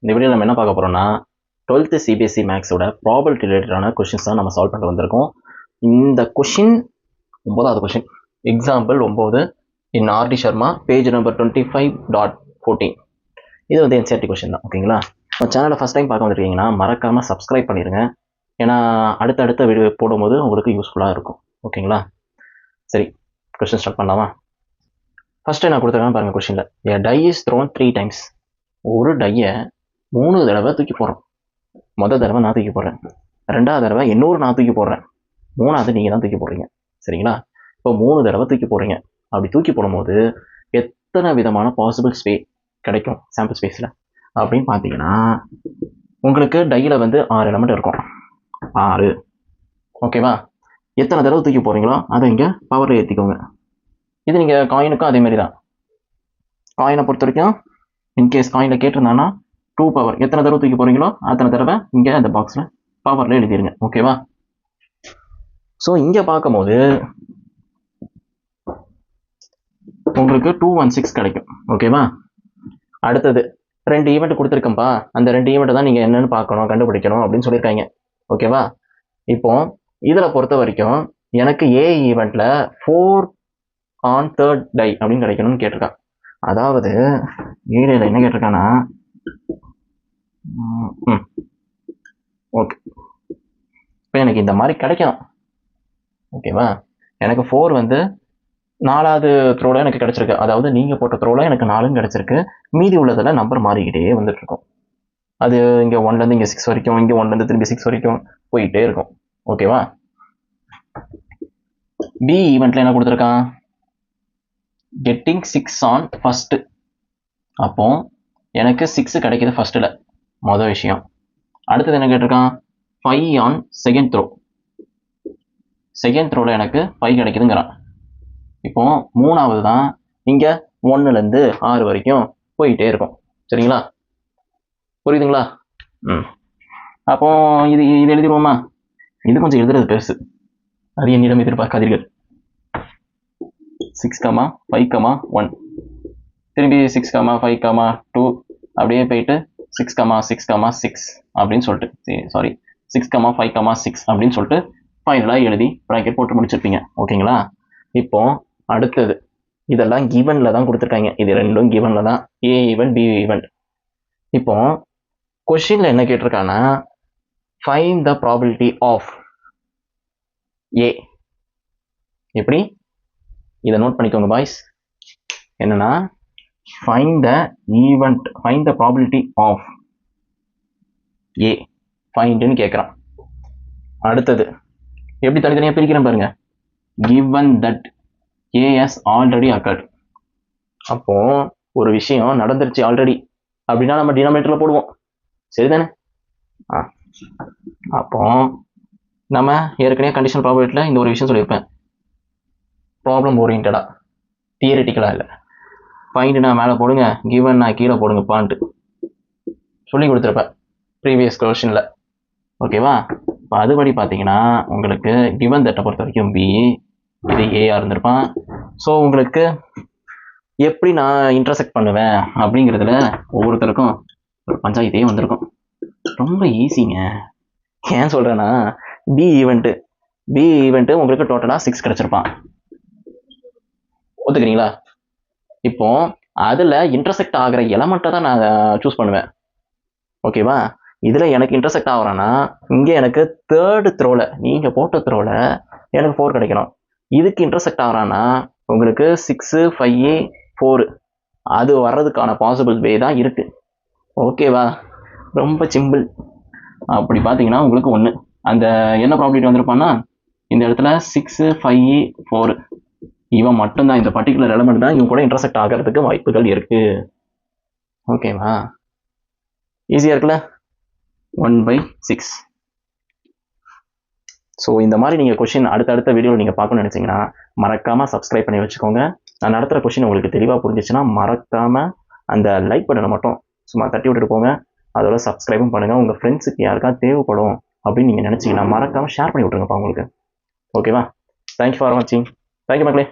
இந்த வீடியோவில் நம்ம என்ன பார்க்க போகிறோம்னா 12th சிபிஎஸ்சி மேக்ஸோட ப்ராபபிலிட்டி ரிலேட்டடான கொஷின்ஸ் தான் நம்ம சால்வ் பண்ணிட்டு வந்திருக்கோம். இந்த கொஷின் 9வது கொஷின், எக்ஸாம்பிள் 9 இன் ஆர்டி சர்மா, பேஜ் நம்பர் 25.14. இது வந்து என்சிஆர்டி கொஷின் தான். ஓகேங்களா? நம்ம சேனலை ஃபஸ்ட் டைம் பார்க்க வந்துருக்கீங்கன்னா மறக்காமல் சப்ஸ்கிரைப் பண்ணிடுங்க. ஏன்னா அடுத்த வீடியோ போடும்போது உங்களுக்கு யூஸ்ஃபுல்லாக இருக்கும். ஓகேங்களா? சரி, கொஷின் ஸ்டார்ட் பண்ணலாமா? ஃபஸ்ட்டு நான் கொடுத்துருக்கேன் பாருங்கள். கொஷினில் a die is thrown 3 times. ஒரு டையை 3 தடவை தூக்கி போடுறோம். மொதல் தடவை நான் தூக்கி போடுறேன், 2வது தடவை இன்னொரு நான் தூக்கி போடுறேன், 3வது நீங்கள் தான் தூக்கி போடுறீங்க. சரிங்களா? இப்போ 3 தடவை தூக்கி போடுறீங்க. அப்படி தூக்கி போடும்போது எத்தனை விதமான பாசிபிள் ஸ்பேஸ் கிடைக்கும் சாம்பிள் ஸ்பேஸில் அப்படின்னு பார்த்தீங்கன்னா, உங்களுக்கு டையில் வந்து 6 எலமெண்ட் இருக்கும். 6. ஓகேவா? எத்தனை தடவை தூக்கி போடுறீங்களோ அதை இங்கே பவரில் ஏற்றிக்கோங்க. இது நீங்கள் காயினுக்கும் அதேமாரி தான். காயினை பொறுத்த வரைக்கும் இன்கேஸ் காயினில் கேட்டிருந்தாங்கன்னா 2 பவர் எத்தனை தடவை தூக்கி போகிறீங்களோ அத்தனை தடவை இங்கே அந்த பாக்ஸில் பவரில் எழுதிடுங்க. ஓகேவா? ஸோ இங்கே பார்க்கும்போது உங்களுக்கு 216 கிடைக்கும். ஓகேவா? அடுத்தது 2 ஈவெண்ட் கொடுத்துருக்கேன்ப்பா, அந்த 2 ஈவெண்ட்டை தான் நீங்கள் என்னென்னு பார்க்கணும், கண்டுபிடிக்கணும் அப்படின்னு சொல்லியிருக்காங்க. ஓகேவா? இப்போ இதில் பொறுத்த வரைக்கும் எனக்கு ஏ ஈவெண்ட்டில் 4 on 3rd டை அப்படின்னு கிடைக்கணும்னு கேட்டிருக்கான். அதாவது ஏரியாவில் என்ன கேட்டிருக்கான்னா, ஓகே இப்போ எனக்கு இந்த மாதிரி கிடைக்கணும். ஓகேவா? எனக்கு 4 வந்து 4வது த்ரோவில் எனக்கு கிடச்சிருக்கு. அதாவது நீங்கள் போட்ட த்ரோவில் எனக்கு 4ன்னு கிடச்சிருக்கு. மீதி உள்ளதில் நம்பர் மாறிக்கிட்டே வந்துட்டுருக்கும். அது இங்கே 1லேருந்து இங்கே 6 வரைக்கும், இங்கே 1லேருந்து திரும்பி 6 வரைக்கும் போயிட்டே இருக்கும். ஓகேவா? பி ஈவெண்ட்டில் என்ன கொடுத்துருக்கான்? Getting 6 on first. அப்போ எனக்கு 6 கிடைக்கிது ஃபஸ்ட்டில், மொதல் விஷயம். அடுத்தது என்ன கேட்டிருக்கான்? 5 on செகண்ட் த்ரோ. செகண்ட் த்ரோவில் எனக்கு 5 கிடைக்குதுங்கிறான். இப்போ 3வது தான் இங்கே 1லேருந்து 6 வரைக்கும் போயிட்டே இருக்கும். சரிங்களா? புரியுதுங்களா? அப்போ இது எழுதிடுவோமா? இது கொஞ்சம் எழுதுறது பெருசு, அது என்னிடம் எதிர்பார்க்காதீர்கள். 6, 5, 1 திரும்பி 6, 5, 2 அப்படியே போயிட்டு 6, 6, 6 அப்படின்னு சொல்லிட்டு, சாரி 6, 5, 6 அப்படின்னு சொல்லிட்டு ஃபைனலாக எழுதி ப்ராக்கெட் போட்டு முடிச்சிருப்பீங்க. ஓகேங்களா? இப்போ அடுத்தது இதெல்லாம் கிவனில் தான் கொடுத்துருக்காங்க. இது ரெண்டும் கிவனில் தான், ஏ ஈவெண்ட் பி ஈவெண்ட். இப்போ கொஷினில் என்ன கேட்டிருக்காங்கன்னா, ஃபைண்ட் த ப்ராபபிலிட்டி ஆஃப் ஏ. எப்படி? இதை நோட் பண்ணிக்கோங்க பாய்ஸ். என்னன்னா, find the probability of A. ஃபைண்டுன்னு கேட்குறான். அடுத்தது எப்படி தனித்தனியாக பிரிக்கிறேன் பாருங்க. given that A has already occurred. அப்போ ஒரு விஷயம் நடந்துருச்சு ஆல்ரெடி அப்படின்னா நம்ம டினாமினேட்டரில் போடுவோம். சரிதானே? அப்போ நம்ம ஏற்கனவே கண்டிஷன் ப்ராபபிலிட்டியில் இந்த ஒரு விஷயம் சொல்லியிருப்பேன். ப்ராப்ளம் ஓரியன்டாக, தியரிட்டிக்கலாக இல்லை. ஃபைண்டுனா மேலே போடுங்க, கிவன்னா கீழே போடுங்க பாயிண்ட் சொல்லி கொடுத்துருப்பேன் ப்ரீவியஸ் கொஷனில். ஓகேவா? இப்போ அதுபடி பார்த்தீங்கன்னா உங்களுக்கு கிவன் தட்டை பொறுத்த வரைக்கும் பி, இது ஏஆர் இருந்திருப்பான். ஸோ உங்களுக்கு எப்படி நான் இன்டர்செக்ட் பண்ணுவேன் அப்படிங்கிறதுல ஒவ்வொருத்தருக்கும் ஒரு பஞ்சாயத்தே வந்திருக்கும். ரொம்ப ஈஸிங்க. ஏன் சொல்கிறேன்னா, பி ஈவெண்ட்டு உங்களுக்கு டோட்டலாக 6 கிடச்சிருப்பான். ஒத்துக்கிறீங்களா? இப்போ அதில் இன்டர்செக்ட் ஆகிற எலமெண்ட்டை தான் நான் சூஸ் பண்ணுவேன். ஓகேவா? இதில் எனக்கு இன்டர்செக்ட் ஆகிறான்னா இங்கே எனக்கு 3rd த்ரோவில், நீங்கள் போட்ட த்ரோவில் எனக்கு 4 கிடைக்கணும். இதுக்கு இன்டர்செக்ட் ஆகிறான்னா உங்களுக்கு 6, 5, 4 அது வர்றதுக்கான பாசிபிள் வே தான் இருக்குது. ஓகேவா? ரொம்ப சிம்பிள். அப்படி பார்த்தீங்கன்னா உங்களுக்கு 1 அந்த என்ன ப்ராபபிலிட்டி வந்திருப்பான்னா, இந்த இடத்துல 6, 5, 4 இவன் மட்டும்தான், இந்த பர்டிகுலர் எலமெண்ட் தான் இவன் கூட இன்டர்செக்ட் ஆகிறதுக்கு வாய்ப்புகள் இருக்கு. ஓகேவா? ஈஸியாக இருக்குல்ல? 1/6. ஸோ இந்த மாதிரி நீங்கள் கொஷின் அடுத்த வீடியோவில் நீங்கள் பார்க்கணும்னு நினச்சிங்கன்னா மறக்காமல் சப்ஸ்கிரைப் பண்ணி வச்சுக்கோங்க. நான் நடத்துகிற கொஷின் உங்களுக்கு தெளிவாக புரிஞ்சிச்சுன்னா மறக்காமல் அந்த லைக் பட்டனை மட்டும் சும்மா தட்டி விட்டுட்டு போங்க. அதோட சப்ஸ்கிரைபும் பண்ணுங்கள். உங்கள் ஃப்ரெண்ட்ஸுக்கு யாருக்கா தேவைப்படும் அப்படின்னு நீங்கள் நினச்சிங்கன்னா மறக்காமல் ஷேர் பண்ணி விட்ருங்கப்பா உங்களுக்கு. ஓகேவா? தேங்க்யூ ஃபார் வாட்சிங். தேங்க்யூ மக்களே.